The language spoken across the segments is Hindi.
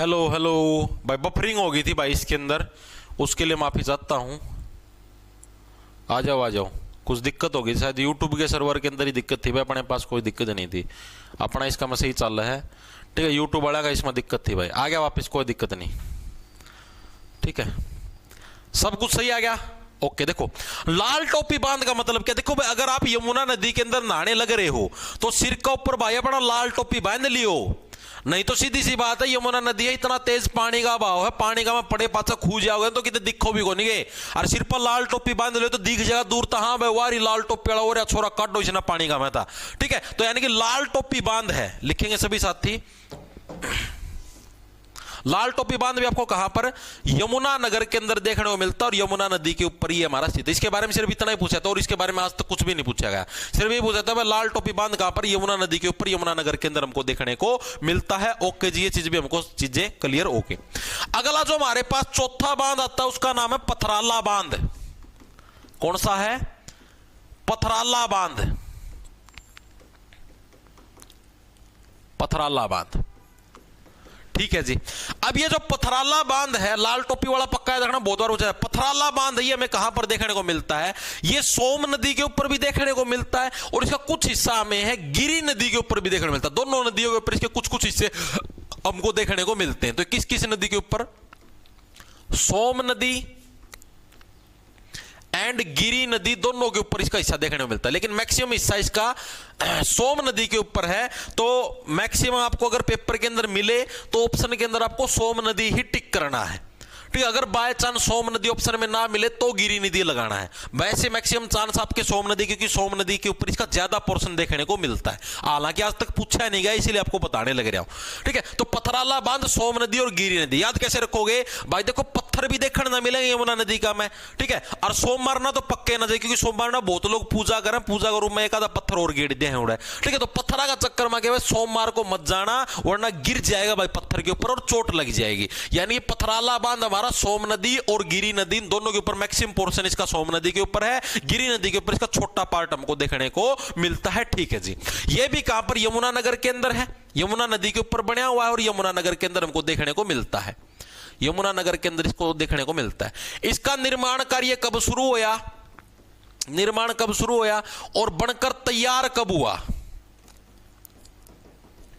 हेलो हेलो भाई, बफरिंग हो गई थी भाई इसके अंदर, उसके लिए माफी चाहता हूँ। आ जाओ आ जाओ, कुछ दिक्कत हो गई शायद यूट्यूब के सर्वर के अंदर ही दिक्कत थी भाई, अपने पास कोई दिक्कत नहीं थी, अपना इसका में सही चल रहा है। ठीक है, यूट्यूब वाला का इसमें दिक्कत थी भाई, आ गया वापस, कोई दिक्कत नहीं। ठीक है, सब कुछ सही आ गया। ओके, देखो लाल टोपी बांध का मतलब क्या, देखो भाई अगर आप यमुना नदी के अंदर नहाने लग रहे हो तो सिर का ऊपर भाई अपना लाल टोपी बांध लियो, नहीं तो सीधी सी बात है यमुना नदी है, इतना तेज पानी का बहाव है, पानी का में पड़े पाचा खू जाओगे तो कितने दिखो भी को नहीं गए, और सिर पर लाल टोपी बांध लो तो दिख जाएगा दूर था, हाँ भाई वारी लाल टोपी वाला हो रहा छोरा काटो इसे ना पानी का में था। ठीक है, तो यानी कि लाल टोपी बांध है, लिखेंगे सभी साथी। लाल टोपी बांध भी आपको कहां पर, यमुना नगर के अंदर देखने को मिलता है, और यमुना नदी के ऊपर ही हमारा स्थित है। इसके बारे में सिर्फ इतना ही पूछा था, और इसके बारे में आज तक कुछ भी नहीं पूछा गया, सिर्फ ये पूछा था भाई लाल टोपी बांध कहां पर, यमुना नदी के ऊपर यमुना नगर के अंदर हमको देखने को मिलता है। ओके जी, ये चीज भी हमको चीजें क्लियर। ओके, अगला जो हमारे पास चौथा बांध आता है उसका नाम है पथराला बांध। कौन सा है, पथराला बांध, पथराला बांध। ठीक है जी, अब ये जो पथराला बांध है, लाल टोपी वाला पक्का है, देखना बहुत बार पूछा है, पथराला बांध ये हमें कहां पर देखने को मिलता है, ये सोम नदी के ऊपर भी देखने को मिलता है, और इसका कुछ हिस्सा हमें है गिरी नदी के ऊपर भी देखने को मिलता है। दोनों नदियों के ऊपर इसके कुछ कुछ हिस्से हमको देखने को मिलते हैं। तो किस किस नदी के ऊपर, सोम नदी एंड गिरी नदी दोनों के ऊपर इसका हिस्सा देखने को मिलता है, लेकिन मैक्सिमम हिस्सा इसका सोम नदी के ऊपर है। तो मैक्सिमम आपको अगर पेपर के अंदर मिले तो ऑप्शन के अंदर आपको सोम नदी ही टिक करना है। ठीक है, अगर बाय चांस सोम नदी ऑप्शन में ना मिले तो गिरी नदी लगाना है। वैसे मैक्सिमम चांस आपके सोम नदी, क्योंकि सोम नदी के ऊपर इसका ज्यादा पोर्शन देखने को मिलता है, हालांकि आज तक पूछा नहीं गया इसलिए आपको बताने लग रहा हूं। ठीक है, तो पथराला बांध, सोम नदी और गिरी नदी याद कैसे रखोगे भाई, देखो पत्थर भी देखने ना मिलेंगे यमुना नदी का में। ठीक है, और सोमवार ना तो पक्के ना जाए, क्योंकि सोमवार ना बहुत लोग पूजा करें, पूजा करूं मैं एक आधा पत्थर और गिर दे है। ठीक है, तो पत्थरा का चक्कर में क्या, सोमवार को मत जाना वरना गिर जाएगा भाई पत्थर के ऊपर और चोट लग जाएगी। यानी पथराला बांध हमारा सोम नदी और गिरी नदी दोनों के ऊपर, मैक्सिमम पोर्शन इसका सोम नदी के ऊपर है, गिरी नदी के ऊपर इसका छोटा पार्ट हमको देखने को मिलता है। ठीक है जी, ये भी कहां पर, यमुना नगर के अंदर है, यमुना नदी के ऊपर बना हुआ है, और यमुना नगर के अंदर हमको देखने को मिलता है, यमुना नगर के अंदर इसको देखने को मिलता है। इसका निर्माण कार्य कब शुरू हुआ, निर्माण कब शुरू हुआ और बनकर तैयार कब हुआ।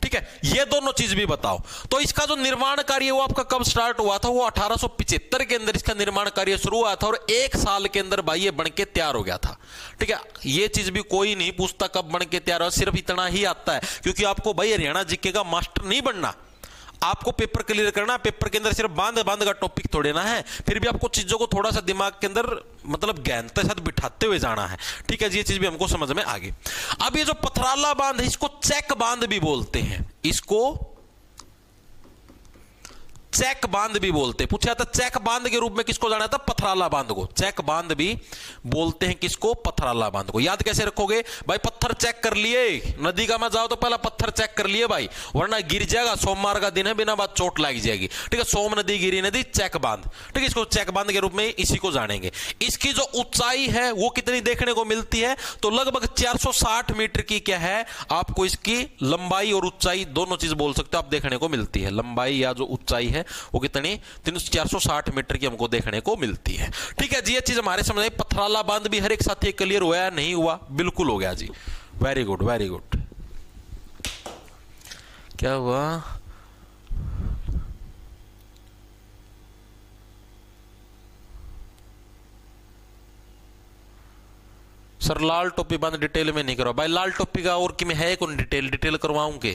ठीक है, ये दोनों चीज भी बताओ। तो इसका जो निर्माण कार्य वो आपका कब स्टार्ट हुआ था, वो 1875 के अंदर इसका निर्माण कार्य शुरू हुआ था, और एक साल के अंदर भाई ये बन के तैयार हो गया था। ठीक है, ये चीज भी कोई नहीं पूछता कब बन के तैयार हुआ, सिर्फ इतना ही आता है, क्योंकि आपको भाई हरियाणा जीके का मास्टर नहीं बनना, आपको पेपर क्लियर करना। पेपर के अंदर सिर्फ बांध बांध का टॉपिक थोड़े ना है, फिर भी आपको चीजों को थोड़ा सा दिमाग के अंदर मतलब ज्ञानता के साथ बिठाते हुए जाना है। ठीक है जी, ये चीज भी हमको समझ में आ गई। अब ये जो पथराला बांध है इसको चेक बांध भी बोलते हैं, इसको चेक बांध भी बोलते हैं। पूछा था चेक बांध के रूप में किसको जाना था, पथराला बांध को चेक बांध भी बोलते हैं। किसको, पथराला बांध को। याद कैसे रखोगे भाई, पत्थर चेक कर लिए, नदी का में जाओ तो पहला पत्थर चेक कर लिए भाई, वरना गिर जाएगा, सोमवार का दिन है, बिना बात चोट लग जाएगी। ठीक है, सोम नदी गिरी नदी चेक बांध। ठीक है, इसको चेक बांध के रूप में इसी को जानेंगे। इसकी जो ऊंचाई है वो कितनी देखने को मिलती है, तो लगभग 460 मीटर की क्या है, आपको इसकी लंबाई और ऊंचाई दोनों चीज बोल सकते हो आप, देखने को मिलती है। लंबाई या जो ऊंचाई है वो कितनी, 460 मीटर की हमको देखने को मिलती है। ठीक है जी, ये चीज हमारे समझ में। पथराला बांध भी हर एक साथी क्लियर हुआ या नहीं हुआ, बिल्कुल हो गया जी, वेरी गुड वेरी गुड। क्या हुआ, सर लाल टोपी बांध डिटेल में नहीं करो भाई, लाल टोपी का और कि में है कौन डिटेल करवाऊंगे,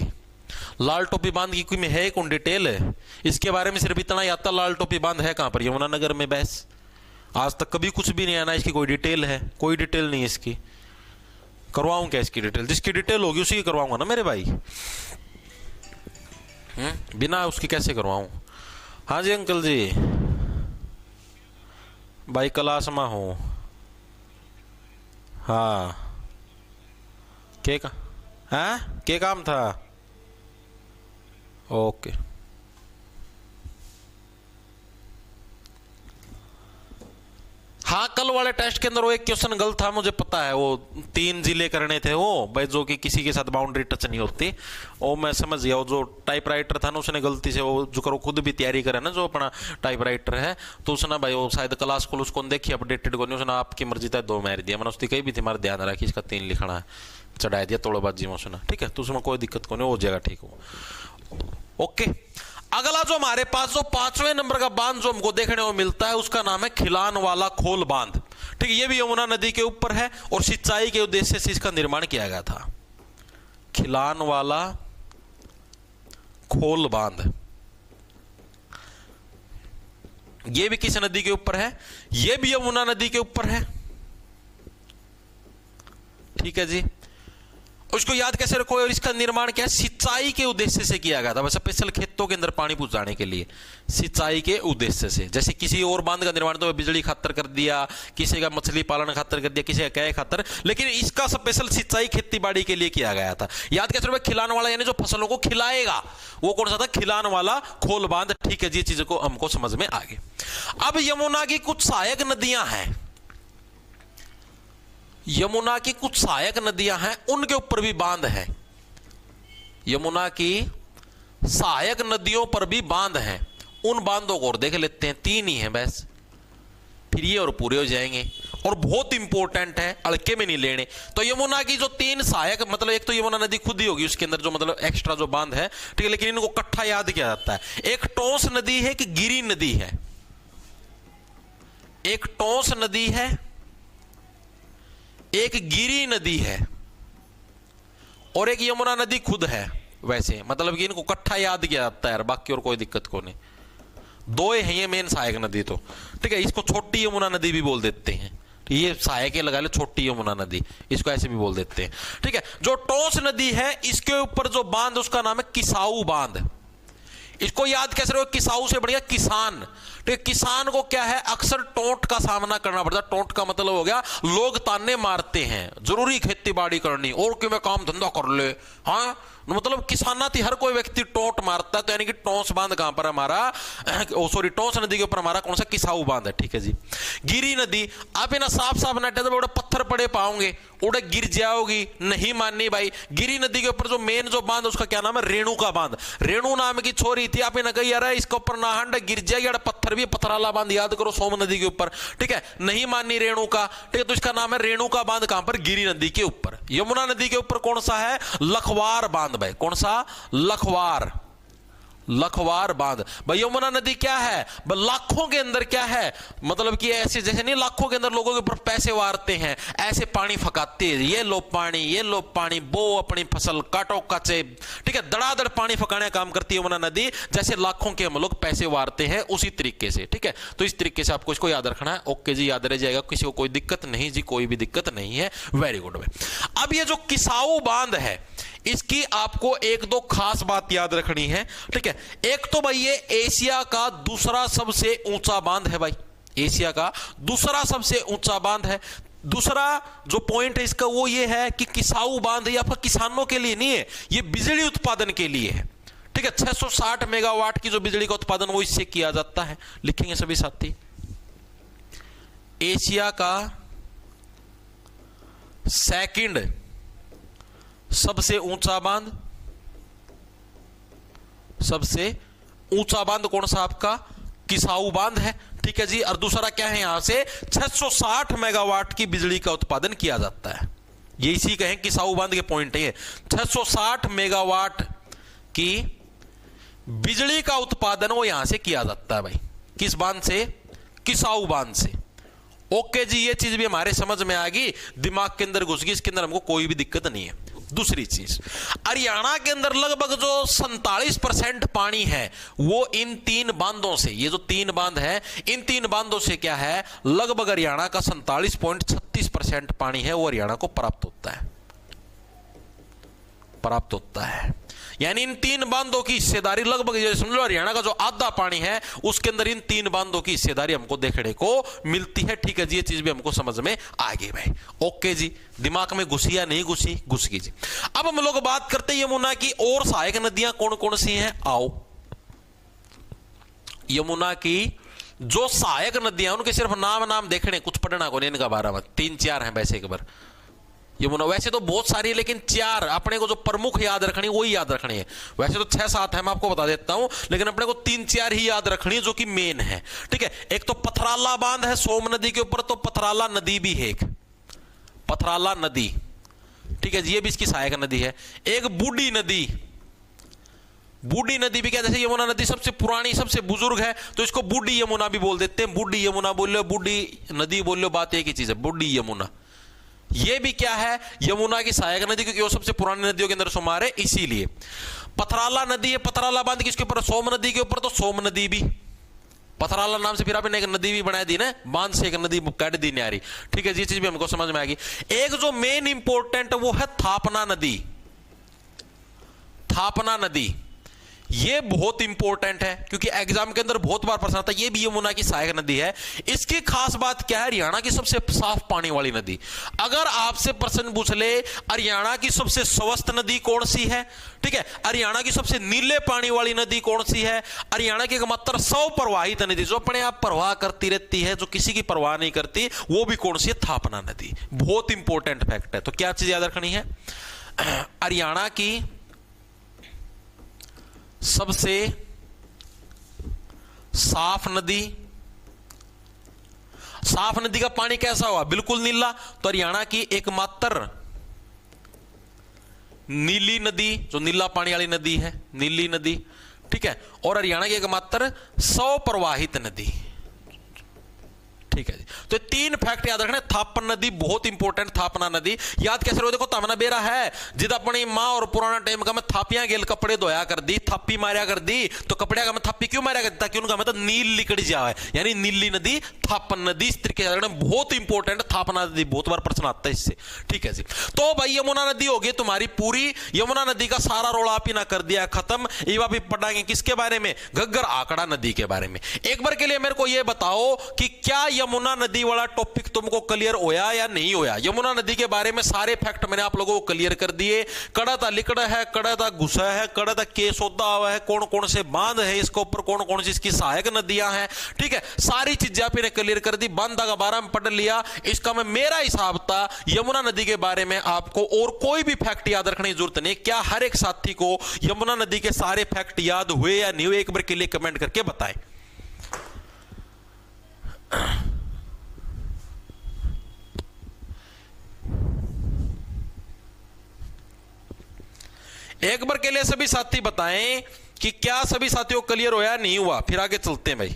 लाल टोपी बांध की कोई में है कौन डिटेल है, इसके बारे में सिर्फ इतना ही आता, लाल टोपी बांध है कहां पर, यमुना नगर में, बस। आज तक कभी कुछ भी नहीं आना इसकी कोई डिटेल है, कोई डिटेल नहीं है इसकी। करवाऊं क्या इसकी डिटेल, जिसकी डिटेल होगी उसी की करवाऊंगा ना मेरे भाई, बिना उसकी कैसे करवाऊं। हाँ जी अंकल जी, भाई क्लास में हूं। हाँ, के काम था, ओके। हाँ, कल वाले टेस्ट के अंदर वो एक क्वेश्चन गलत था, मुझे पता है। वो 3 जिले करने थे वो भाई, जो कि किसी के साथ बाउंड्री टच नहीं होती। वो मैं समझ गया, वो जो टाइपराइटर था ना, उसने गलती से वो जो करो खुद भी तैयारी करे ना, जो अपना टाइपराइटर है, तो उसने भाई वो शायद क्लास को उसको देखी अपडेटेड को नहीं, उसने आपकी मर्जी था 2 मार दिया। मैंने उसकी कही भी थी, हमारा ध्यान रखी, इसका 3 लिखना है, चढ़ा दिया तोड़बाजी में उसने। ठीक है, तो उसमें कोई दिक्कत को नहीं, वो जगह ठीक हो। ओके, अगला जो हमारे पास जो 5वें नंबर का बांध जो हमको देखने को मिलता है, उसका नाम है खिलान वाला खोल बांध। ठीक है, ये भी यमुना नदी के ऊपर है और सिंचाई के उद्देश्य से इसका निर्माण किया गया था। खिलान वाला खोल बांध, ये भी किस नदी के ऊपर है? ये भी यमुना नदी के ऊपर है। ठीक है जी, उसको याद कैसे रखो? और इसका निर्माण क्या है? सिंचाई के उद्देश्य से किया गया था, बस स्पेशल खेतों के अंदर पानी पहुंचाने के लिए, सिंचाई के उद्देश्य से। जैसे किसी और बांध का निर्माण तो बिजली खातर कर दिया, किसी का मछली पालन खातर कर दिया, किसी का क्या खातर, लेकिन इसका स्पेशल सिंचाई खेती बाड़ी के लिए किया गया था। याद कैसे रखो? खिलाने वाला यानी जो फसलों को खिलाएगा, वो कौन सा था? खिलाने वाला खोल बांध। ठीक है जी, चीजों को हमको समझ में आ गई। अब यमुना की कुछ सहायक नदियां हैं, यमुना की कुछ सहायक नदियां हैं, उनके ऊपर भी बांध है। यमुना की सहायक नदियों पर भी बांध हैं, उन बांधों को और देख लेते हैं। 3 ही हैं बस, फिर ये और पूरे हो जाएंगे, और बहुत इंपॉर्टेंट है, हल्के में नहीं लेने। तो यमुना की जो 3 सहायक, मतलब एक तो यमुना नदी खुद ही होगी, उसके अंदर जो मतलब एक्स्ट्रा जो बांध है, ठीक है, लेकिन इनको इकट्ठा याद किया जाता है। एक टोंस नदी है, एक गिरी नदी है। एक टोंस नदी है, एक गिरी नदी है, और एक यमुना नदी खुद है। वैसे मतलब कि इनको इकट्ठा याद किया जाता है, बाकी और कोई दिक्कत को नहीं। 2 है ये मेन सहायक नदी तो। ठीक है, इसको छोटी यमुना नदी भी बोल देते हैं, ये सहायक लगा ले, छोटी यमुना नदी, इसको ऐसे भी बोल देते हैं। ठीक है, जो टोंस नदी है, इसके ऊपर जो बांध उसका नाम है किसाऊ बांध। इसको याद कैसे रखो? किसाऊ से बढ़िया किसान। ठीक है, किसान को क्या है, अक्सर टोंट का सामना करना पड़ता है। टोंट का मतलब हो गया लोग ताने मारते हैं, जरूरी खेती बाड़ी करनी और क्यों मैं काम धंधा कर ले। हाँ, मतलब किसाना थी हर कोई व्यक्ति टोंट मारता है, तो यानी कि टोंस बांध कहां पर हमारा, सॉरी टोंस नदी के ऊपर हमारा कौन सा? किसाऊ बांध है। ठीक है जी। गिरी नदी, आप ना साफ साफ नटे तो बड़े पत्थर पड़े पाओगे, उड़े गिर जाओगी, नहीं माननी भाई। गिरी नदी के ऊपर जो मेन जो बांध उसका क्या नाम है? रेणु का बांध। रेणु नाम की छोरी थी, आप ना कही यार इसके ऊपर ना हंड गिर जाएगी, पत्थर भी, पत्थराला बांध याद करो, सोम नदी के ऊपर। ठीक है, नहीं माननी रेणु का। ठीक है, तो इसका नाम है रेणु का बांध। कहां पर? गिरी नदी के ऊपर। यमुना नदी के ऊपर कौन सा है? लखवार बांध भाई। कौन सा? लखवार, लखवार बांध भाई। यमुना नदी क्या है? लाखों के अंदर क्या है, मतलब कि ऐसे जैसे नहीं लाखों के अंदर लोगों के ऊपर पैसे वारते हैं, ऐसे पानी फकाते हैं, ये लो पानी, ये लो पानी, बो अपनी फसल, काटो काचे। ठीक है, दड़ादड़ पानी फकाने का काम करती है यमुना नदी, जैसे लाखों के हम लोग पैसे वारते हैं उसी तरीके से। ठीक है, तो इस तरीके से आपको इसको याद रखना है। ओके जी, याद रह जाएगा, किसी को कोई दिक्कत नहीं जी, कोई भी दिक्कत नहीं है। Very good. अब ये जो किसाऊ बांध है, इसकी आपको 1-2 खास बात याद रखनी है। ठीक है, एक तो भाई ये एशिया का दूसरा सबसे ऊंचा बांध है भाई, एशिया का दूसरा सबसे ऊंचा बांध है। दूसरा जो पॉइंट है इसका वो ये है कि किसाऊ बांध या फिर किसानों के लिए नहीं है, ये बिजली उत्पादन के लिए है। ठीक है, 660 मेगावाट की जो बिजली का उत्पादन वो इससे किया जाता है। लिखेंगे सभी साथी, एशिया का सेकंड सबसे ऊंचा बांध, सबसे ऊंचा बांध कौन सा? आपका किसाऊ बांध है। ठीक है जी, और दूसरा क्या है? यहां से 660 मेगावाट की बिजली का उत्पादन किया जाता है। ये इसी कहें किसाऊ बांध के पॉइंट है, 660 मेगावाट की बिजली का उत्पादन वो यहां से किया जाता है भाई। किस बांध से? किसाऊ बांध से। ओके जी, ये चीज भी हमारे समझ में आ गई, दिमाग के अंदर घुस गई, इसके अंदर हमको कोई भी दिक्कत नहीं है। दूसरी चीज, हरियाणा के अंदर लगभग जो 47% पानी है वो इन 3 बांधों से, ये जो 3 बांध है, इन 3 बांधों से क्या है, लगभग हरियाणा का 47.36% पानी है वो हरियाणा को प्राप्त होता है, प्राप्त होता है। यानी इन 3 बांधों की हिस्सेदारी लगभग, समझ लो हरियाणा का जो आधा पानी है उसके अंदर इन 3 बांधों की हिस्सेदारी हमको देखने को मिलती है। ठीक है जी, ये चीज भी हमको समझ में आ गई भाई। ओके जी, दिमाग में घुसी या नहीं घुसी? घुस गई जी। अब हम लोग बात करते हैं यमुना की और सहायक नदियां कौन कौन सी हैं। आओ, यमुना की जो सहायक नदियां उनके सिर्फ नाम देखने, कुछ पढ़ना को नहीं इनका बारे में। 3-4 हैं वैसे एक बार यमुना, वैसे तो बहुत सारी है लेकिन 4 अपने को जो प्रमुख याद रखनी वही याद रखनी है। वैसे तो 6-7 है, मैं आपको बता देता हूं, लेकिन अपने को 3-4 ही याद रखनी है जो कि मेन है। ठीक है, एक तो पथराला बांध है सोम नदी के ऊपर, तो पथराला नदी भी है एक, पथराला नदी। ठीक है, ये भी इसकी सहायक नदी है। एक बूढ़ी नदी, बूढ़ी नदी भी क्या, जैसे यमुना नदी सबसे पुरानी सबसे बुजुर्ग है तो इसको बूढ़ी यमुना भी बोल देते हैं। बूढ़ी यमुना बोल लो, बूढ़ी नदी बोल लो, बात एक ही चीज है, बूढ़ी यमुना। ये भी क्या है, यमुना की सहायक नदी, क्योंकि वो सबसे पुरानी नदियों के अंदर शुमार है, इसीलिए। पथराला नदी है, पथराला बांध किसके ऊपर, सोम नदी के ऊपर, तो सोम नदी भी पथराला नाम से फिर आपने एक नदी भी बना दी ना, बांध से एक नदी काट दी न्यारी। ठीक है, ये चीज भी हमको समझ में आएगी। एक जो मेन इंपोर्टेंट वो है थापना नदी, थापना नदी। ये बहुत इंपॉर्टेंट है क्योंकि एग्जाम के अंदर बहुत बार प्रश्न आता है। ये भी यमुना की सहायक नदी है। इसकी खास बात क्या है, हरियाणा की सबसे साफ पानी वाली नदी। अगर आपसे प्रश्न पूछ ले हरियाणा की सबसे स्वस्थ नदी कौन सी है, ठीक है, हरियाणा की सबसे नीले पानी वाली नदी कौन सी है, हरियाणा की एकमात्र 100 प्रवाहित नदी जो अपने आप प्रवाह करती रहती है, जो किसी की परवाह नहीं करती, वो भी कौन सी है, थापना नदी। बहुत इंपॉर्टेंट फैक्ट है। तो क्या चीज याद रखनी है, हरियाणा की सबसे साफ नदी, साफ नदी का पानी कैसा हुआ, बिल्कुल नीला, तो हरियाणा की एकमात्र नीली नदी जो नीला पानी वाली नदी है, नीली नदी। ठीक है, और हरियाणा की एकमात्र 100 प्रवाहित नदी। ठीक है जी, तो 3 फैक्ट याद रखना। थापन नदी बहुत इंपॉर्टेंट, थापना नदी याद कैसे रहो, देखो तमना बेरा है जिद अपनी मां और पुराना टाइम का मैं थापियां गेल कपड़े धोया कर दी, थापी मारिया कर दी, तो कपड़े का मैं थापी क्यों मारिया कर दी, ताकि उनका मतलब नील लिकड़ जाए, यानी नीली नदी थापन नदी। इस तरीके से बहुत इंपॉर्टेंट थापना नदी, बहुत बार प्रश्न आता है इससे। ठीक है जी, तो भाई यमुना नदी होगी तुम्हारी पूरी। यमुना नदी का सारा रोला आप ही ना कर दिया खत्म। ये भी पढ़ाएंगे किसके बारे में, घग्गर आंकड़ा नदी के बारे में। एक बार के लिए मेरे को यह बताओ कि क्या यमुना नदी वाला टॉपिक तुमको क्लियर होया या नहीं होया। यमुना नदी के बारे में सारे फैक्ट मैंने आप लोगों को क्लियर कर दिए। कड़ा था लिकड़ा है, कड़ा था घुसा है, कड़ा था के सौदा हुआ है, कौन कौन से बांध है इसके ऊपर, कौन कौन सी इसकी सहायक नदियां हैं। ठीक है, सारी चीजें आपने क्लियर कर दी। बांधा का बारे में पढ़ लिया। इसका मैं मेरा हिसाब था यमुना नदी के बारे में आपको और कोई भी फैक्ट याद रखने की जरूरत नहीं। क्या हर एक साथी को यमुना नदी के सारे फैक्ट याद हुए या नहीं हुए, एक बार के लिए कमेंट करके बताएं। एक बार के लिए सभी साथी बताएं कि क्या सभी साथियों को क्लियर होया नहीं हुआ, फिर आगे चलते हैं भाई।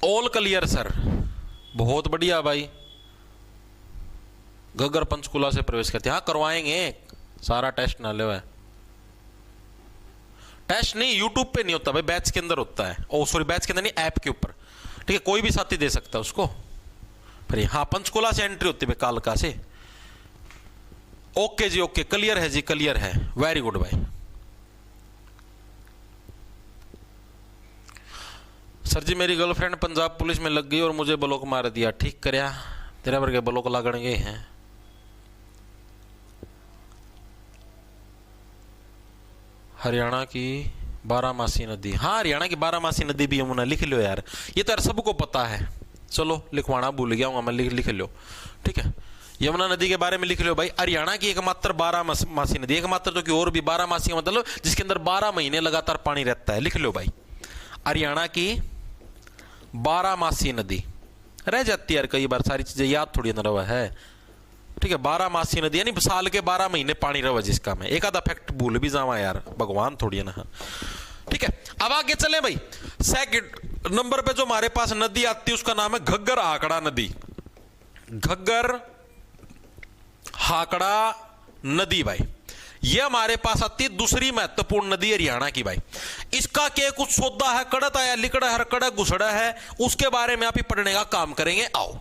ऑल क्लियर सर, बहुत बढ़िया भाई। घग्गर पंचकुला से प्रवेश करते, हाँ करवाएंगे, सारा टेस्ट ना ले। टेस्ट नहीं यूट्यूब पे नहीं होता भाई, बैच के अंदर होता है। ओ सॉरी, बैच के अंदर नहीं, ऐप के ऊपर। ठीक है, कोई भी साथी दे सकता है उसको। फिर हाँ पंचकुला से एंट्री होती है भाई, कालका से। ओके जी, ओके, क्लियर है जी, क्लियर है, वेरी गुड भाई। सर जी मेरी गर्लफ्रेंड पंजाब पुलिस में लग गई और मुझे ब्लॉक मार दिया, ठीक करया, तेरा वर्ग ब्लॉक लागण गए हैं। हरियाणा की बारामासी नदी, हाँ हरियाणा की बारामासी नदी भी यमुना, लिख लो यार, ये तो यार सबको पता है। चलो लिखवाना भूल गया हूँ मैं, लिख लो। ठीक है, यमुना नदी के बारे में लिख लो भाई। हरियाणा की एकमात्र बारामासी नदी, एकमात्र तो कि और भी बारामासी का मतलब जिसके अंदर 12 महीने लगातार पानी रहता है। लिख लो भाई, हरियाणा की बारामासी नदी। रह जाती है यार कई बार, सारी चीजें याद थोड़ी ना रहा है। ठीक है, बारामासी नदी यानी साल के 12 महीने पानी रहा जिसका मैं एक आधा फैक्ट भूल भी जावा यार, भगवान थोड़ी ना। ठीक है, अब आगे चले भाई। सेकंड नंबर पे जो हमारे पास नदी आती है उसका नाम है घग्गर आंकड़ा नदी। घग्गर हाकड़ा नदी भाई, ये हमारे पास आती है दूसरी महत्वपूर्ण नदी हरियाणा की भाई। इसका क्या कुछ सौदा है, कड़त आया लिकड़ा हर कड़ा घुसड़ा है, उसके बारे में आप ही पढ़ने का काम करेंगे। आओ,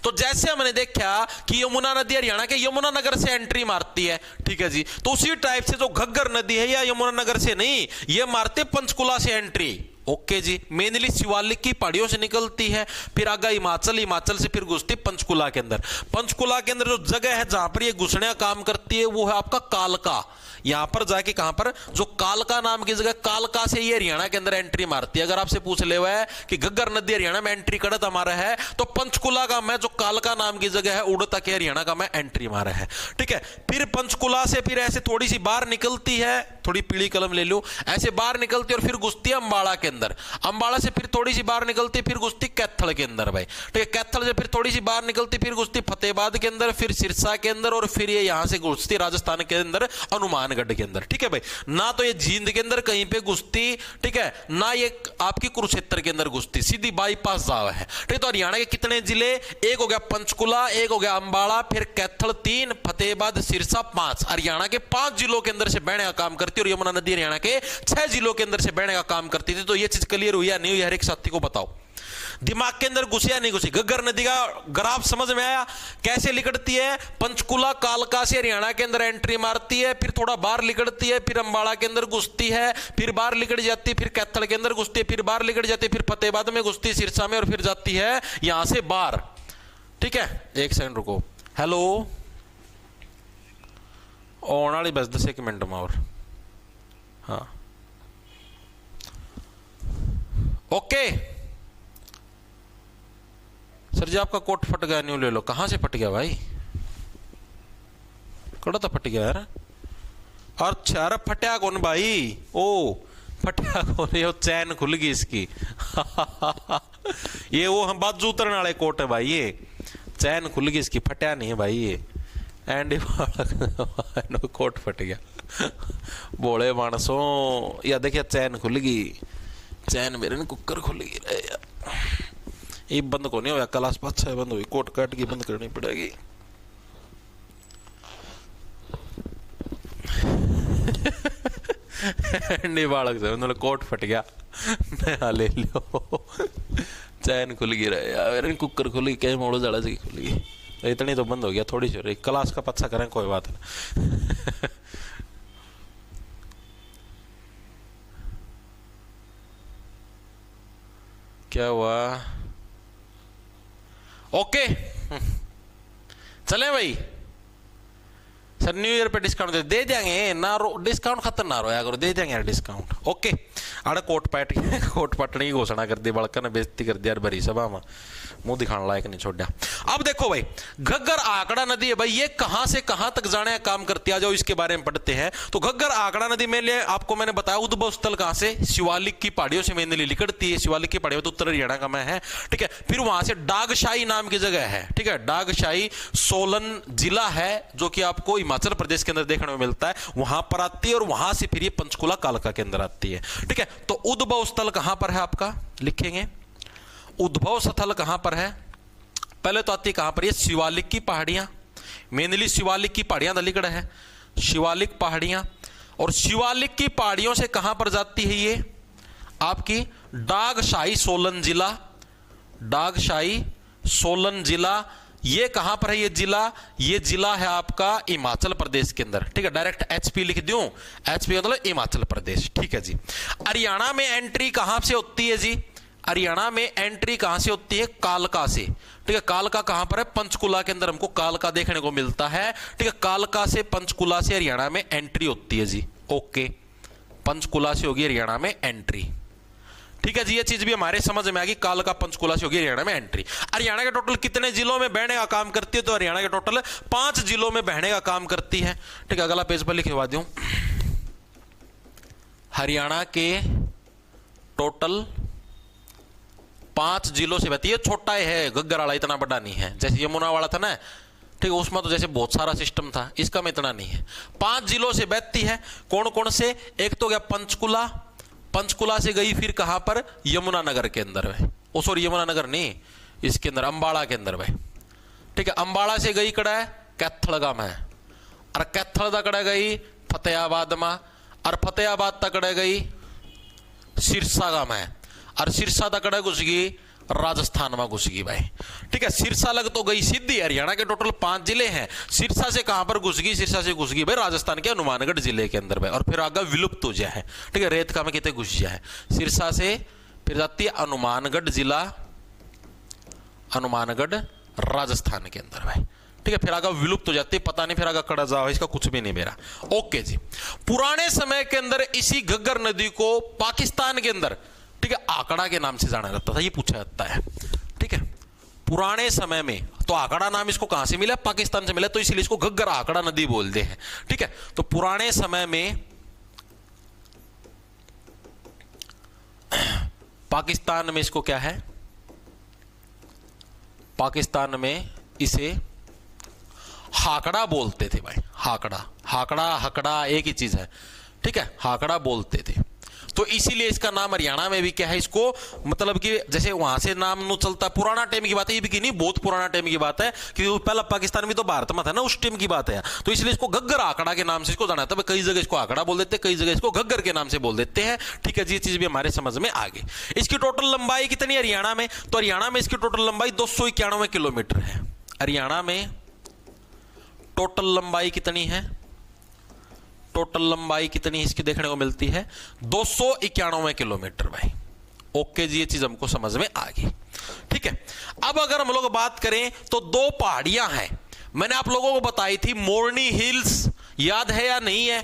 तो जैसे हमने देखा कि यमुना नदी हरियाणा के यमुना नगर से एंट्री मारती है, ठीक है जी, तो उसी टाइप से जो घग्गर नदी है या यमुना नगर से नहीं, ये मारते पंचकुला से एंट्री। ओके जी, मेनली शिवालिक की पहाड़ियों से निकलती है, फिर आगे हिमाचल, हिमाचल से फिर घुसती पंचकुला के अंदर। पंचकुला के अंदर जो जगह है जहां पर ये घुसने का काम करती है वो है आपका कालका। यहां पर जाके कहां पर, जो कालका नाम की जगह, कालका से ये हरियाणा के अंदर एंट्री मारती है। अगर आपसे पूछ ले हुआ है कि घग्गर नदी हरियाणा में एंट्री करत हमारा है, तो पंचकुला का मैं जो कालका नाम की जगह है उड़ता के हरियाणा का मैं एंट्री मारा है, ठीक है। फिर पंचकुला से फिर ऐसे थोड़ी सी बाहर निकलती है, थोड़ी पीली कलम ले लो, ऐसे बाहर निकलती है और फिर घुसती है अंबाड़ा के अंदर। अंबाड़ा से फिर थोड़ी सी बाहर निकलती फिर घुसती कैथल के अंदर भाई, ठीक है। कैथल से फिर थोड़ी सी बाहर निकलती फिर घुसती फतेहाबाद के अंदर, फिर सिरसा के अंदर, और फिर ये यहां से घुसती राजस्थान के अंदर हनुमानगढ़ के अंदर, ठीक है भाई। ना तो ये जींद के अंदर कहीं पे घुसती, ठीक है, ना ये आपकी कुरुक्षेत्र के अंदर घुसती, सीधी बाईपास जावा है, ठीक है। तो हरियाणा के कितने जिले, एक हो गया पंचकुला, एक हो गया अंबाड़ा, फिर कैथल 3, फतेहाबाद सिरसा 5, हरियाणा के 5 जिलों के अंदर से बहने का काम करती है। और यमुना नदी हरियाणा के 6 जिलों के अंदर से बहने का काम करती थी। तो ये चीज क्लियर हुई या नहीं हुई, हर एक साथी को बताओ। दिमाग के अंदर घुसी या नहीं घुसी? घग्गर नदी का ग्राफ समझ में आया कैसे लिकड़ती है? पंचकुला कालका से हरियाणा के अंदर एंट्री मारती है, फिर थोड़ा बाहर लिकड़ती है, फिर अंबाड़ा के अंदर घुसती है, फिर बाहर लिकड़ जाती है, फिर कैथल के अंदर घुसती है, फिर बाहर लिकड़ जाती है, फिर फतेहाबाद में घुसती है, सिरसा में, और फिर जाती है यहां से बाहर, ठीक है। एक सेकंड रुको, हेलो, आने वाली बस 10 मिनट में और, हाँ ओके। सर जी आपका कोट फट गया, न्यू ले लो। कहां से फट गया भाई? कड़ा तो फट गया यार। अच्छा, अरे फटा कौन भाई? ओ फटा कौन? ये चैन खुल गई इसकी। ये वो हम बाजू उतरने वाले कोट है भाई, ये चैन खुल गई इसकी, फटा नहीं है भाई ये। एंडी कोट फट गया। बोले मानसों, या देखिए चैन खुल गई, चैन मेरे ने कुकर खुल गई रे यार। ये बंद को नहीं होया, क्लास 5 बंद हुई, कोट काट के बंद करनी पड़ेगी। बालक से मतलब कोट फट गया, मैं ले लो। चैन खुल गई रहे यार, कुकर खुल गई, कहीं मोड़ो जड़ा से खुल गई, इतनी तो बंद हो गया, थोड़ी सी क्लास का पच्छा करें, कोई बात नहीं। क्या हुआ? ओके चले भाई। सर न्यू ईयर पे डिस्काउंट दे देंगे ना, डिस्काउंट खत्म ना रोया करो, दे देंगे यार डिस्काउंट। ओके, आड़े कोट पटने की घोषणा कर दी, बड़का ने बेइज्जती कर दिया यार भरी सभा में, मुंह दिखाने लायक नहीं छोड़ा। अब देखो भाई, घग्गर आंकड़ा नदी है भाई, ये कहां से कहां तक जाने का काम करती है, आ जाओ इसके बारे में पढ़ते हैं। तो घग्गर आंकड़ा नदी में लिए आपको मैंने बताया उद्भव स्थल कहां से, शिवालिक की पहाड़ियों से मेनली लिकड़ती है। शिवालिक की पहाड़ियों तो उत्तर हरियाणा का मैं है, ठीक है। फिर वहां से डागशाही नाम की जगह है, ठीक है, डागशाही सोलन जिला है, जो कि आपको हिमाचल प्रदेश के अंदर देखने में मिलता है, वहां पर आती है, और वहां से फिर ये पंचकुला कालका के अंदर आती है, ठीक है। तो उद्भव स्थल कहां पर है आपका, लिखेंगे उद्भव स्थल कहां पर है। पहले तो आती है कहां पर, ये शिवालिक की पहाड़ियां, मेनली शिवालिक की पहाड़ियां दलिकड़ है, शिवालिक पहाड़ियां। और शिवालिक की पहाड़ियों से कहां पर जाती है ये आपकी डागशाही सोलन जिला, डागशाही सोलन जिला। ये कहां पर है ये जिला है आपका हिमाचल प्रदेश के अंदर, ठीक है। डायरेक्ट एचपी लिख दूं, एचपी मतलब हिमाचल प्रदेश, ठीक है जी। हरियाणा में एंट्री कहां से होती है जी, हरियाणा में एंट्री कहां से होती है, कालका से, ठीक है। कालका कहां पर है, पंचकुला के अंदर हमको कालका देखने को मिलता है, ठीक है। कालका से पंचकुला से हरियाणा में एंट्री होती है जी। ओके, पंचकुला से होगी हरियाणा में एंट्री, ठीक है जी। ये चीज भी हमारे समझ में आ गई, कालका पंचकुला से होगी हरियाणा में एंट्री। हरियाणा के टोटल कितने जिलों में बहने का काम करती है, तो हरियाणा के टोटल 5 जिलों में बहने का काम करती है, ठीक है। अगला पेज पर लिखवा दूं, हरियाणा के टोटल 5 जिलों से बहती है। छोटा है घग्गर वाला, इतना बड़ा नहीं है, जैसे यमुना वाला था ना, ठीक है, उसमें तो जैसे बहुत सारा सिस्टम था, इसका में इतना नहीं है। 5 जिलों से बहती है। कौन कौन से? एक तो गया पंचकुला, पंचकुला से गई फिर कहां पर, यमुना नगर के अंदर है, ओ सॉरी यमुना नगर नहीं, इसके अंदर अंबाड़ा के अंदर है, ठीक है। अंबाड़ा से गई कड़ा है कैथल गांव है, और कैथल दा कड़ा गई फतेहाबाद में, और फतेहाबाद तकड़े गई सिरसा का में, और सिरसा तकड़े घुस गई राजस्थान में घुस गई भाई। ठीक है, सिरसा लग तो गई सीधी, हरियाणा के टोटल 5 जिले हैं। सिरसा से कहां पर घुस गई? सिरसा से घुस गई भाई राजस्थान के हनुमानगढ़ जिले के अंदर भाई, और फिर आगे विलुप्त हो जाए है। ठीक है, रेत का में कितने घुस जाए है। सिरसा से फिर जाती है हनुमानगढ़ जिला, हनुमानगढ़ राजस्थान के अंदर भाई। ठीक है, फिर आगे विलुप्त हो जाती है, पता नहीं फिर आगे कड़ा जाओ, इसका कुछ भी नहीं मेरा। ओके जी, पुराने समय के अंदर इसी घग्गर नदी को पाकिस्तान के अंदर, ठीक है, आकड़ा के नाम से जाना जाता था, ये पूछा जाता है। ठीक है, पुराने समय में तो आकड़ा नाम इसको कहां से मिला? पाकिस्तान से मिला, तो इसलिए इसको घग्गर आकड़ा नदी बोलते हैं। ठीक है, तो पुराने समय में पाकिस्तान में इसको क्या है? पाकिस्तान में इसे हाकड़ा बोलते थे भाई। हाकड़ा, हाकड़ा, हकड़ा एक ही चीज है। ठीक है, हाकड़ा बोलते थे, तो इसीलिए इसका नाम हरियाणा में भी क्या है, इसको मतलब कि जैसे वहां से नाम नु चलता, पुराना टाइम की बात है, ये भी नहीं बहुत पुराना टाइम की बात है, क्योंकि पहला पाकिस्तान भी तो भारत में था ना, उस टाइम की बात है। तो इसलिए इसको घग्गर आकड़ा के नाम से इसको जाना था। कई जगह इसको आकड़ा बोल देते हैं, कई जगह इसको घग्गर के नाम से बोल देते हैं। ठीक है जी, ये चीज भी हमारे समझ में आ गई। इसकी टोटल लंबाई कितनी हरियाणा में? तो हरियाणा में इसकी टोटल लंबाई 291 किलोमीटर है। हरियाणा में टोटल लंबाई कितनी है? टोटल लंबाई कितनी इसकी देखने को मिलती है? 291 किलोमीटर भाई। ओके जी, ये चीज हमको समझ में आ गई। ठीक है, अब अगर हम लोग बात करें तो 2 पहाड़ियां हैं, मैंने आप लोगों को बताई थी, मोरनी हिल्स, याद है या नहीं है?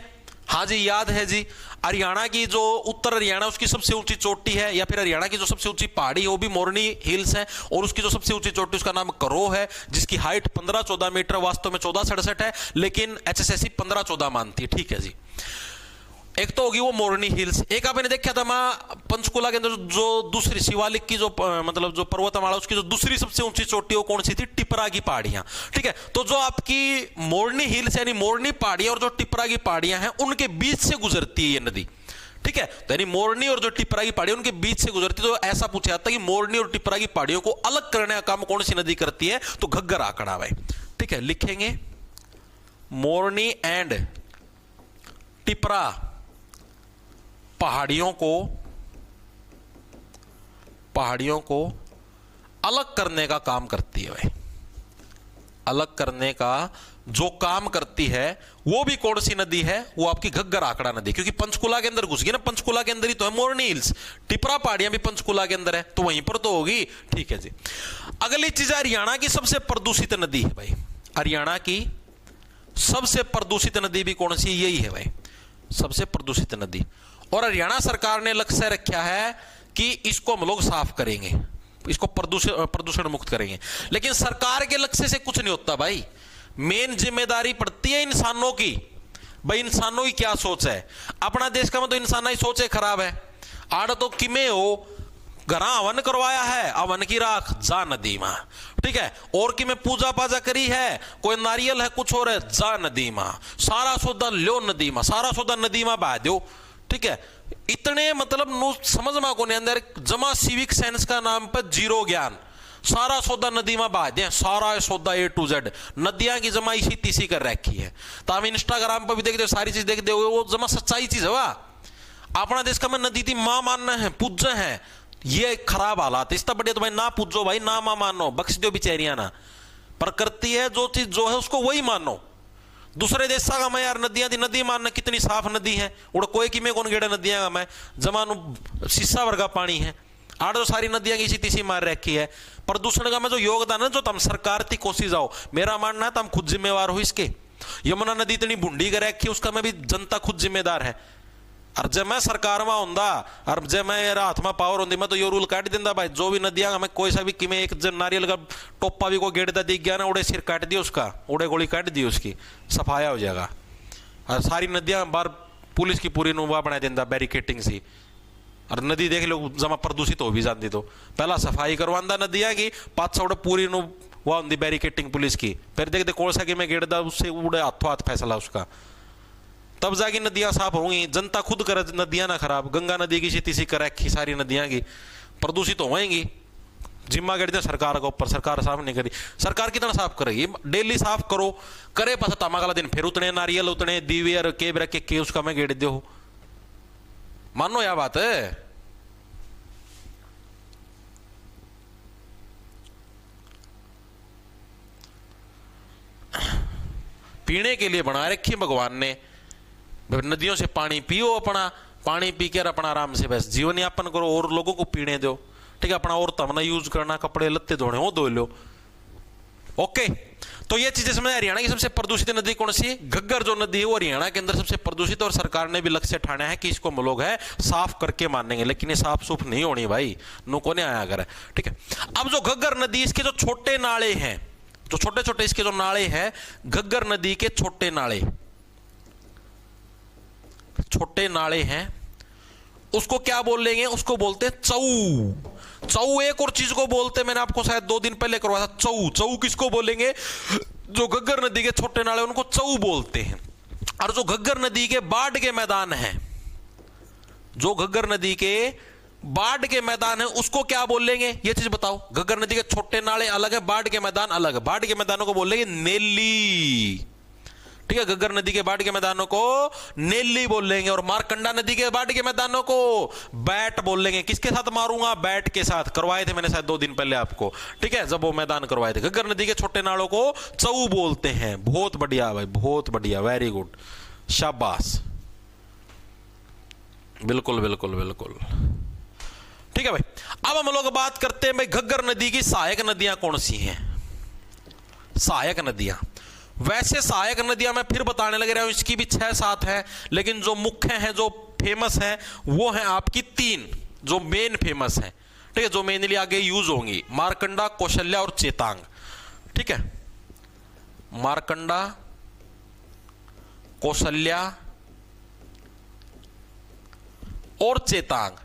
हाँ जी, याद है जी। हरियाणा की जो उत्तर हरियाणा उसकी सबसे ऊंची चोटी है, या फिर हरियाणा की जो सबसे ऊंची पहाड़ी है वो भी मोरनी हिल्स है, और उसकी जो सबसे ऊंची चोटी उसका नाम करो है, जिसकी हाइट 15-14 मीटर, वास्तव में 1467 है, लेकिन HSSC 15-14 मानती है। ठीक है जी, एक तो होगी वो मोरनी हिल्स। एक आपने देखा था मां पंचकुला के अंदर जो दूसरी शिवालिक की जो मतलब जो पर्वतमाला, उसकी जो दूसरी सबसे ऊंची चोटी वो कौन सी थी? टिपरा की पहाड़ियां। ठीक है, तो जो आपकी मोरनी हिल्स यानी मोरनी पहाड़ियां और जो टिपरा की पहाड़ियां हैं, उनके बीच से गुजरती है ये नदी। ठीक है, तो यानी मोरनी और जो टिपरा की पहाड़ियां उनके बीच से गुजरती है। तो ऐसा पूछा जाता है कि मोरनी और टिपरा की पहाड़ियों को अलग करने का काम कौन सी नदी करती है? तो घग्गर आकड़ा भाई। ठीक है, लिखेंगे मोरनी एंड टिपरा पहाड़ियों को अलग करने का काम करती है भाई। अलग करने का जो काम करती है वो भी कौन सी नदी है? वो आपकी घग्गर आकड़ा नदी, क्योंकि पंचकुला के अंदर घुस गई ना, पंचकुला के अंदर ही तो है मोरनी हिल्स, टिपरा पहाड़ियां भी पंचकुला के अंदर है, तो वहीं पर तो होगी। ठीक है जी, अगली चीज हरियाणा की सबसे प्रदूषित नदी है भाई। हरियाणा की सबसे प्रदूषित नदी भी कौन सी? यही है भाई, सबसे प्रदूषित नदी। और हरियाणा सरकार ने लक्ष्य रखा है कि इसको हम लोग साफ करेंगे, इसको प्रदूषण मुक्त करेंगे। लेकिन सरकार के लक्ष्य से कुछ नहीं होता भाई, मेन जिम्मेदारी पड़ती है इंसानों की। भाई इंसानों की क्या सोच है? अपना देश का मतलब इंसान ही सोच है खराब है। आड़ तो किमे हो घरा हवन करवाया है, हवन की राख जा नदी मां। ठीक है, और कि मैं पूजा पाजा करी है, कोई नारियल है, कुछ और है, जा नदी मां। सारा सौदा लो नदी मां, सारा सौदा नदी मां बहा दो। ठीक है, इतने मतलब नु समझ में को अंदर जमा सिविक सेंस का नाम पर जीरो ज्ञान, सारा सौदा नदी में बहा दे, सारा सौदा A to Z नदियां की जमा इसी तीसी कर रखी है। तो हम इंस्टाग्राम पर भी देखते हो, सारी चीज देखते हो, वो जमा सच्चाई चीज है। वाह, अपना देश का में नदी थी मां मानना है, पूज्य है, ये खराब हालात। इस बढ़िया तो भाई ना पूजो भाई, ना मां मानो, बख्श दो बेचारियां ना। प्रकृति है, जो चीज जो है उसको वही मानो। दूसरे देश का मैं यार नदियां दी नदी मानना, कितनी साफ नदी है, उड़ कोई कि में कौन गेड़ा नदियां का मैं जमानु शीशा वर्गा पानी है। आड़ तो सारी नदियां की इसी तीसी मार रखी है। प्रदूषण का में जो योगदान है, जो तुम सरकार थी कोशिश आओ, मेरा मानना है तुम खुद जिम्मेवार हो इसके। यमुना नदी इतनी भुंडी कर रखी, उसका में भी जनता खुद जिम्मेदार है। और जब मैं सरकार में होंदा और जब मैं हाथ में पावर होंदी, मैं तो यो रूल काट देंदा भाई, जो भी नदियां हमें कोई सा भी कि एक जब नारियल का टोपा भी को गेड़ता दिख गया ना, उड़े सिर काट दिया उसका, उड़े गोली काट दी उसकी, सफाया हो जाएगा। और सारी नदियां बार पुलिस की पूरी नुवा बना देंदा बैरिकेटिंग सी, और नदी देख लो जमा प्रदूषित हो भी जाती, तो पहला सफाई करवांदा नदियां की, पाँच सौ पूरी नु वह होंगी बैरिकेटिंग पुलिस की, फिर देखते कौन सा कि मैं गेड़दा, उससे उड़े हाथों हाथ फैसला उसका, तब जाके नदियां साफ होंगी। जनता खुद करे नदियां ना खराब, गंगा नदी की सीती सी कर रखी सारी नदियां की, प्रदूषित तो होंगी। जिम्मा गिर दिया सरकार के ऊपर, सरकार साफ नहीं करी। सरकार कितना साफ करेगी? डेली साफ करो, करे पास तमागला दिन फिर उतने नारियल उतने दीवियर के ब्रक के उसका मैं गेड़ दो। मानो यह बात है। पीने के लिए बना रखी भगवान ने, नदियों से पानी पियो, अपना पानी पी कर अपना आराम से बस जीवन यापन करो और लोगों को पीने दो, ठीक है। अपना और तब ना यूज करना, कपड़े लत्ते धोने वो धो लो, ओके। तो ये चीजें समझ। हरियाणा की सबसे प्रदूषित नदी कौन सी है? घग्गर जो नदी है वो हरियाणा के अंदर सबसे प्रदूषित, और सरकार ने भी लक्ष्य ठाना है कि इसको हम लोग है साफ करके मानेंगे, लेकिन ये साफ सुफ नहीं होनी भाई, नुको नहीं आया अगर, ठीक है। अब जो घग्गर नदी, इसके जो छोटे नाले हैं, जो छोटे छोटे इसके जो नाले हैं, घग्गर नदी के छोटे नाले, छोटे नाले हैं, उसको क्या बोलेंगे? उसको बोलते हैं चऊ। चऊ एक और चीज को बोलते, मैंने आपको शायद 2 दिन पहले करवाया था। चऊ, चऊ किसको बोलेंगे? जो घग्गर नदी के छोटे नाले उनको चऊ बोलते हैं। और जो घग्गर नदी के बाढ़ के मैदान हैं, जो घग्गर नदी के बाढ़ के मैदान है, उसको क्या बोलेंगे? ये चीज बताओ। घग्गर नदी के छोटे नाले अलग है, बाढ़ के मैदान अलग है। बाढ़ के मैदानों को बोलेंगे नेली, ठीक है। घग्गर नदी के बाढ़ के मैदानों को नेली बोलेंगे, और मारकंडा नदी के बाढ़ के मैदानों को बैट बोलेंगे। किसके साथ मारूंगा? बैट के साथ। करवाए थे मैंने शायद 2 दिन पहले आपको, ठीक है, जब वो मैदान करवाए थे। घग्गर नदी के छोटे नालों को चऊ बोलते हैं। बहुत बढ़िया भाई, बहुत बढ़िया, वेरी गुड, शाबाश, बिल्कुल बिल्कुल बिल्कुल, ठीक है भाई। अब हम लोग बात करते हैं भाई घग्गर नदी की सहायक नदियां कौन सी हैं? सहायक नदियां, वैसे सहायक नदियां मैं फिर बताने लग रहा हूं, इसकी भी 6-7 है, लेकिन जो मुख्य है, जो फेमस है, वो है आपकी 3 जो मेन फेमस है, ठीक है, जो मेनली आगे यूज होंगी। मारकंडा, कौशल्या और चेतांग, ठीक है। मारकंडा, कौशल्या और चेतांग,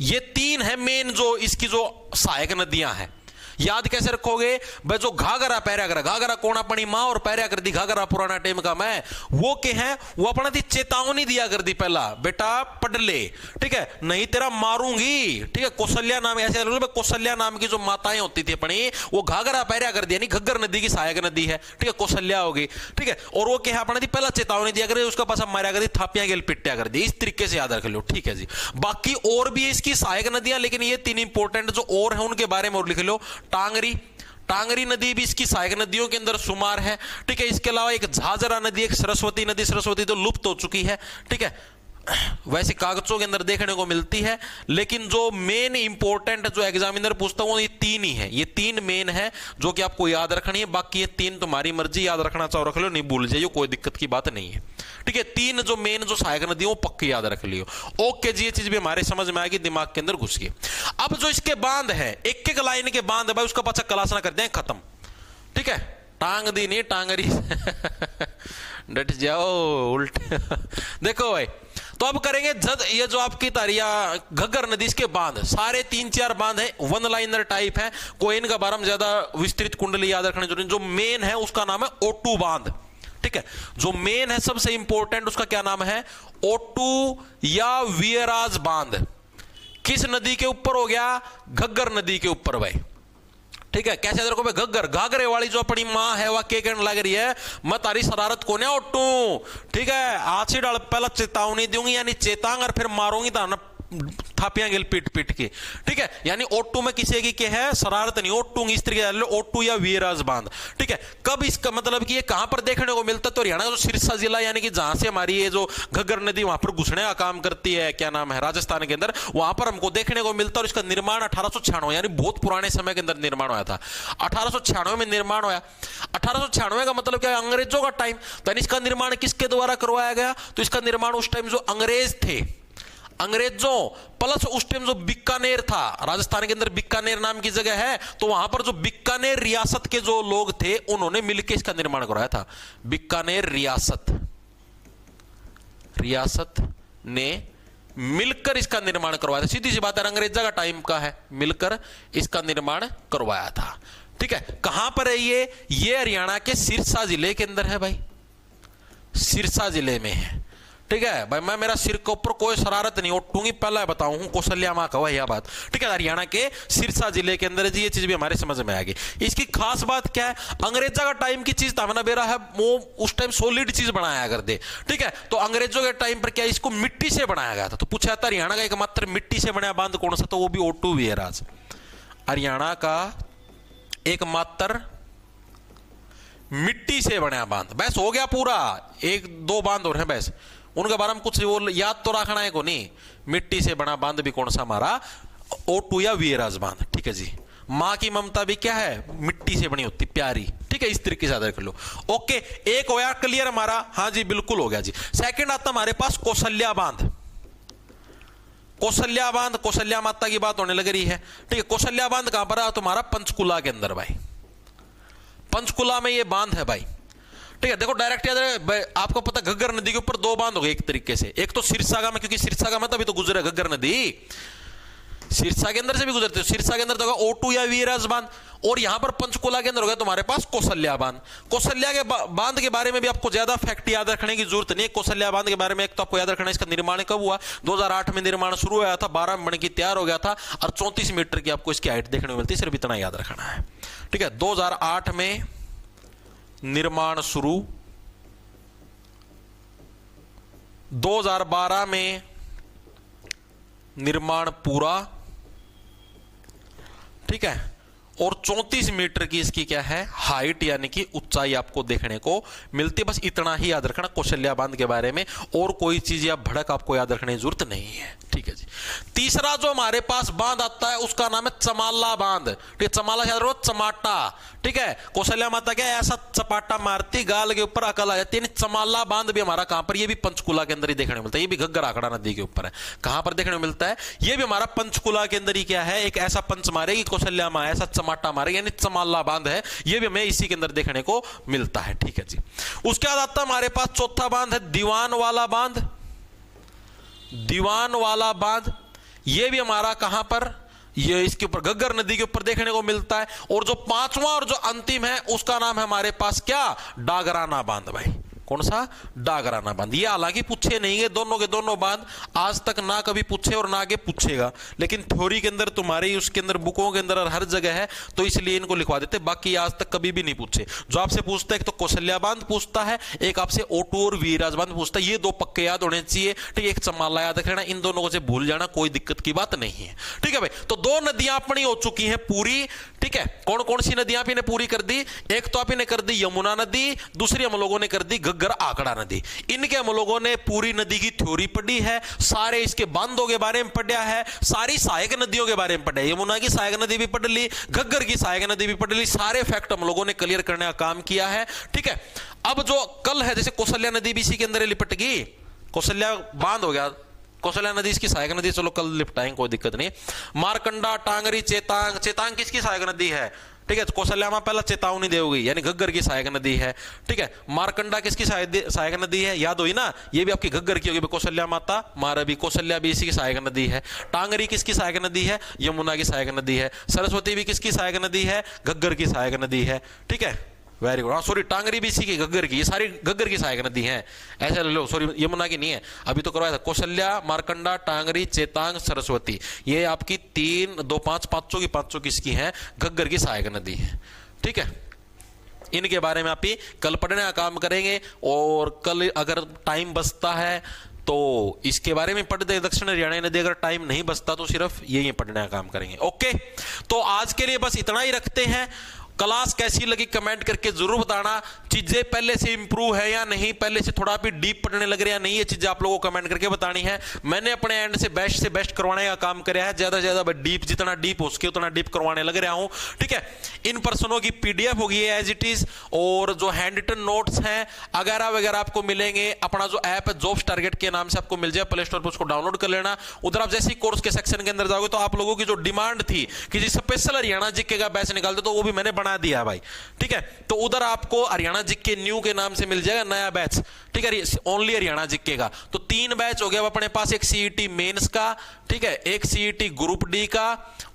ये 3 है मेन जो इसकी जो सहायक नदियां हैं। याद कैसे रखोगे भाई? जो घाघरा पैरा कर, घाघरा कोना पड़ी मां और पैरा कर दी घाघरा पुराना टाइम का मैं, वो के हैं, वो अपना थी चेतावनी दिया कर दी पहला, बेटा पढ़ ले, ठीक है, नहीं तेरा मारूंगी, ठीक है। कौशल्या नाम, ऐसे कौशल्या नाम की जो माताएं होती थी अपनी, वो घाघरा पैरा कर दिया, नहीं घग्गर नदी की सहायक नदी है, ठीक है, कौशल्या होगी, ठीक है। और वो क्या है, अपना थी पहला चेतावनी दिया कर, उसका पास मारा कर दी, थापियां गेल पिट्टिया कर दी। इस तरीके से याद रख लो, ठीक है जी। बाकी और भी इसकी सहायक नदियां, लेकिन ये 3 इंपॉर्टेंट जो और है उनके बारे में और लिख लो। टांगरी, टांगरी नदी भी इसकी सहायक नदियों के अंदर शुमार है, ठीक है। इसके अलावा एक झाझरा नदी, एक सरस्वती नदी, सरस्वती तो लुप्त हो चुकी है, ठीक है, वैसे कागजों के अंदर देखने को मिलती है, लेकिन जो मेन इंपॉर्टेंट जो एग्जामिनर पूछता हूं, ये 3 ही है, ये 3 मेन है जो कि आपको याद रखनी है। बाकी ये 3 तुम्हारी मर्जी, याद रखना चाहो रख लो, नहीं भूल जाइए, कोई दिक्कत की बात नहीं है, ठीक है। 3 जो मेन जो सहायक नदी वो पक्की याद रख लियो, ओके जी। ये चीज भी हमारे समझ में आएगी, दिमाग के अंदर घुस गई। अब जो इसके बांध है, एक लाइन के बांध है भाई, उसका पाछा क्लास ना कर दें खत्म, ठीक है। टांग दी नहीं टांगरी डट जाओ उल्टे देखो भाई, तो अब करेंगे जद, ये जो आपकी तारिया घग्गर नदी के बांध, सारे 3-4 बांध है, 1 लाइनर टाइप है, कोई इनका बारे में ज्यादा विस्तृत कुंडली याद रखने जरूरी। जो मेन है उसका नाम है ओटू बांध, ठीक है। जो मेन है सबसे इंपॉर्टेंट, उसका क्या नाम है? ओटू या वीराज बांध। किस नदी के ऊपर हो गया? घग्गर नदी के ऊपर भाई, ठीक है। कैसे देखो भाई, घग्गर, घाघरे वाली जो अपनी मां है वह के कहने लग रही है, मैं तारी शरारत को नहीं ओटू, ठीक है, आज ही डाल पहला चेतावनी दूंगी, यानी चेतांग, और फिर मारूंगी तो थापियां गेल पीट पीट के, ठीक है। यानी ओटू में किसी की है शरारत नहीं, ओटू इस तरीके से ओटू या वीराज बांध, ठीक है। कब इसका मतलब कि ये कहां पर देखने को मिलता है? तो हरियाणा का जो सिरसा जिला, यानी कि जहां से हमारी ये जो घग्गर नदी वहां पर घुसने का काम करती है, क्या नाम है, राजस्थान के अंदर, वहां पर हमको देखने को मिलता है। और इसका निर्माण 1896 यानी बहुत पुराने समय के अंदर निर्माण हुआ था। 1896 में निर्माण हुआ। 1896 का मतलब क्या है? अंग्रेजों का टाइम। तो इसका निर्माण किसके द्वारा करवाया गया? तो इसका निर्माण उस टाइम जो अंग्रेज थे, अंग्रेजों प्लस उस टाइम जो बीकानेर था, राजस्थान के अंदर बीकानेर नाम की जगह है, तो वहां पर जो बीकानेर रियासत के जो लोग थे, उन्होंने मिलकर इसका निर्माण करवाया था। बीकानेर रियासत ने मिलकर इसका निर्माण करवाया था। सीधी सी बात है, अंग्रेजा का टाइम का है, मिलकर इसका निर्माण करवाया था, ठीक है। कहां पर है ये हरियाणा के सिरसा जिले के अंदर है भाई, सिरसा जिले में है, ठीक है भाई, मैं मेरा सिर के ऊपर कोई शरारत नहीं उठूंगी, पहला बताऊं हूं कौशल्या मां का वह यह बात। ठीक है, हरियाणा के सिरसा जिले के अंदर जी, ये चीज भी हमारे समझ में आ गई। इसकी खास बात क्या है, अंग्रेजा का टाइम की चीज था ना बेरा है, वो उस टाइम सॉलिड चीज बनाया कर दे। ठीक है, तो अंग्रेजों के टाइम पर क्या इसको मिट्टी से बनाया गया था। तो पूछा था हरियाणा का एकमात्र मिट्टी से बना बांध कौन सा, तो वो भी O2 भी है राज। हरियाणा का एकमात्र मिट्टी से बना बांध, बस हो गया पूरा। एक दो बांध और हैं बस, उनके बारे में कुछ वो याद तो रखना है को नहीं। मिट्टी से बना बांध भी कौन सा हमारा, O2 या वीराज बांध। ठीक है जी, मां की ममता भी क्या है, मिट्टी से बनी होती, प्यारी। ठीक है, इस तरीके से याद कर लो। ओके, एक होया क्लियर हमारा, हाँ जी बिल्कुल हो गया जी। सेकंड आता हमारे पास कौशल्या बांध। कौशल्या बांध, कौशल्या माता की बात होने लग रही है। ठीक है, कौशल्या बांध कहां पर है, तुम्हारा पंचकुला के अंदर भाई, पंचकुला में ये बांध है भाई। ठीक है, देखो डायरेक्ट याद है आपको पता, घग्गर नदी के ऊपर दो बांध हो गए एक तरीके से। एक तो सिरसा में, क्योंकि सिरसा में तभी तो गुजरे घग्गर नदी, सिरसा के अंदर से भी गुजरते हो। सिरसा के अंदर तो होगा O2 या वीराज बांध, और यहां पर पंचकुला के अंदर हो गया तुम्हारे पास कौशल्या बांध। कौशल्या के बांध के बारे में भी आपको ज्यादा फैक्ट याद रखने की जरूरत नहीं है। कौशल्या बांध के बारे में एक तो आपको याद रखना है, इसका निर्माण कब हुआ, 2008 में निर्माण शुरू हुआ था, 12 में बन के तैयार हो गया था, और 34 मीटर की आपको इसकी हाइट देखने को मिलती है। सिर्फ इतना याद रखना है। ठीक है, 2008 में निर्माण शुरू, 2012 में निर्माण पूरा। ठीक है, और 34 मीटर की इसकी क्या है, हाइट यानी कि ऊंचाई आपको देखने को मिलती है। बस इतना ही याद रखना कौशल्या बांध के बारे में, और कोई चीज या भड़क आपको याद रखने की जरूरत नहीं है। ठीक है जी, तीसरा जो हमारे पास बांध आता है उसका नाम है चमाला बांध। ठीक है, चमाला याद रखो, चमाटा। ठीक है, कौशल्या माता क्या ऐसा चपाटा मारती, गाल के ऊपर अकल आ जाती है। चमाला बांध भी हमारा कहां पर, ये भी पंचकुला के अंदर ही देखने को मिलता है। ये भी घग्गर आंकड़ा नदी के ऊपर है। कहां पर देखने को मिलता है, ये भी हमारा पंचकुला के अंदर ही क्या है, एक ऐसा पंच मारेगी कौशल्या मां, ऐसा चमाटा मारेगी, यानी चमाला बांध है। ये भी हमें इसी के अंदर देखने को मिलता है। ठीक है जी, उसके बाद आता हमारे पास चौथा बांध है दीवान वाला बांध। दीवान वाला बांध ये भी हमारा कहां पर, ये इसके ऊपर घग्गर नदी के ऊपर देखने को मिलता है। और जो पांचवा और जो अंतिम है उसका नाम है हमारे पास क्या, डागराना बांध भाई। कौन सा, डागराना बांध। ये हालांकि पूछे नहीं है, दोनों के दोनों बांध आज तक ना कभी पूछे और ना आगे पूछेगा, लेकिन थ्योरी के अंदर तुम्हारी उसके अंदर बुकों के अंदर हर जगह है, तो इसलिए इनको लिखवा देते। बाकी आज तक कभी भी नहीं पूछे। जो आपसे पूछता है, एक तो कौशल्या बांध पूछता है, एक आपसे O2 और वीराज बांध पूछता है। ये दो पक्के याद होने चाहिए। ठीक है, एक चमाला याद रखना, इन दोनों को से भूल जाना कोई दिक्कत की बात नहीं है। ठीक है भाई, तो दो नदियां अपनी हो चुकी हैं पूरी। ठीक है, कौन कौन सी नदियां आपने पूरी कर दी, एक तो आपने कर दी यमुना नदी, दूसरी हम लोगों ने कर दी घग्गर आंकड़ा नदी। इनके हम लोगों ने पूरी नदी की थ्योरी पढ़ी है, सारे इसके बांधों के बारे में पढ़ा है, सारी सहायक नदियों के बारे में पढ़ा है। यमुना की सहायक नदी भी पढ़ ली, घग्गर की सहायक नदी भी पढ़ ली, सारे फैक्ट हम लोगों ने क्लियर करने का काम किया है। ठीक है, अब जो कल है, जैसे कौशल्या नदी भी इसी के अंदर लिपट गई, कौशल्या बांध हो गया, कौशल्या नदी इसकी सहायक नदी, चलो कल लिपटाएंगे, कोई दिक्कत नहीं। मारकंडा, टांगरी, चेतांग, चेतांग किसकी सहायक नदी है, ठीक है, कौशल्या में पहला चेतावनी देगी, यानी घग्गर की सहायक नदी है। ठीक है, मारकंडा किसकी सहायक नदी है, याद हुई ना, ये भी आपकी घग्गर की होगी, कौशल्या माता मारा भी, कौशल्या भी इसी की सहायक नदी है। टांगरी किसकी सहायक नदी है, यमुना की सहायक नदी है। सरस्वती भी किसकी सहायक नदी है, घग्गर की सहायक नदी है। ठीक है, वेरी गुड। हाँ सॉरी, टांगरी भी इसी की, घग्गर की, ये सारी घग्गर की सहायक नदी है, ऐसे ले लो, सॉरी यमुना की नहीं है, अभी तो करवाया था। कौशल्या, मारकंडा, टांगरी, चेतांग, सरस्वती, ये आपकी 3, 2, 5, पांचों की पांचों किसकी हैं, घग्गर की सहायक नदी है। ठीक है, इनके बारे में आप ही कल पढ़ने का काम करेंगे, और कल अगर टाइम बचता है तो इसके बारे में पढ़ दे। दक्षिण हरियाणा नदी अगर टाइम नहीं बचता तो सिर्फ यही पढ़ने का काम करेंगे। ओके, तो आज के लिए बस इतना ही रखते हैं। क्लास कैसी लगी कमेंट करके जरूर बताना। चीजें पहले से इंप्रूव है या नहीं, पहले से थोड़ा भी डीप पढ़ने लग रहे हैं या नहीं, ये चीजें आप लोगों को कमेंट करके बतानी है। मैंने अपने एंड से बेस्ट करवाने का काम किया है, ज्यादा से ज्यादा डीप, जितना डीप हो सके उतना डीप करवाने लग रहा हूं। ठीक है, इन पर्सनों की PDF होगी एज इट इज, और जो हैंड रिटन नोट्स हैं अगर वगैरह आपको मिलेंगे। अपना जो ऐप है जॉब्स टारगेट के नाम से आपको मिल जाए, प्ले स्टोर पर उसको डाउनलोड कर लेना। उधर आप जैसे ही कोर्स के सेक्शन के अंदर जाओगे तो आप लोगों की जो डिमांड थी कि स्पेशल हरियाणा जीके का बैच निकालते, तो वो भी मैंने बना दिया भाई। ठीक है, तो उधर आपको हरियाणा जीके न्यू के नाम से मिल जाएगा नया बैच। ठीक है, ओनली हरियाणा जीके का। तो 3 बैच हो गया अपने पास, एक CET मेंस का, ठीक है, एक CET ग्रुप डी का,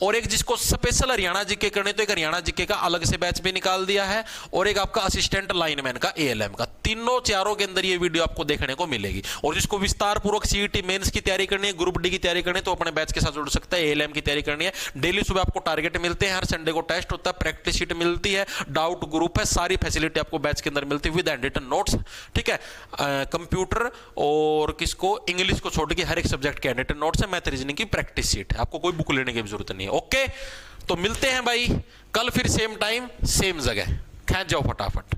और एक जिसको स्पेशल हरियाणा जीके करने तो एक हरियाणा जीके का अलग से बैच भी निकाल दिया है, और एक आपका असिस्टेंट लाइनमैन का ALM का। तीनों चारों के अंदर ये वीडियो आपको देखने को मिलेगी। और जिसको विस्तार पूर्वक सीईटी मेंस की तैयारी करनी है, ग्रुप डी की तैयारी करनी है, तो अपने बैच के साथ जुड़ सकता है। एएलएम की तैयारी करनी है, डेली सुबह आपको टारगेट मिलते हैं, हर संडे को टेस्ट होता है, प्रैक्टिस शीट मिलती है, डाउट ग्रुप है, सारी फैसिलिटी आपको बैच के अंदर मिलती है विद हैंड रिटन नोट्स। ठीक है, कंप्यूटर और किसको, इंग्लिश को छोड़ के हर एक सब्जेक्ट के हैंड रिटन नोट्स है, मैथ रीजनिंग की प्रैक्टिस शीट है, आपको कोई बुक लेने की जरूरत नहीं है। ओके, तो मिलते हैं भाई कल फिर सेम टाइम सेम जगह, खींच जाओ फटाफट।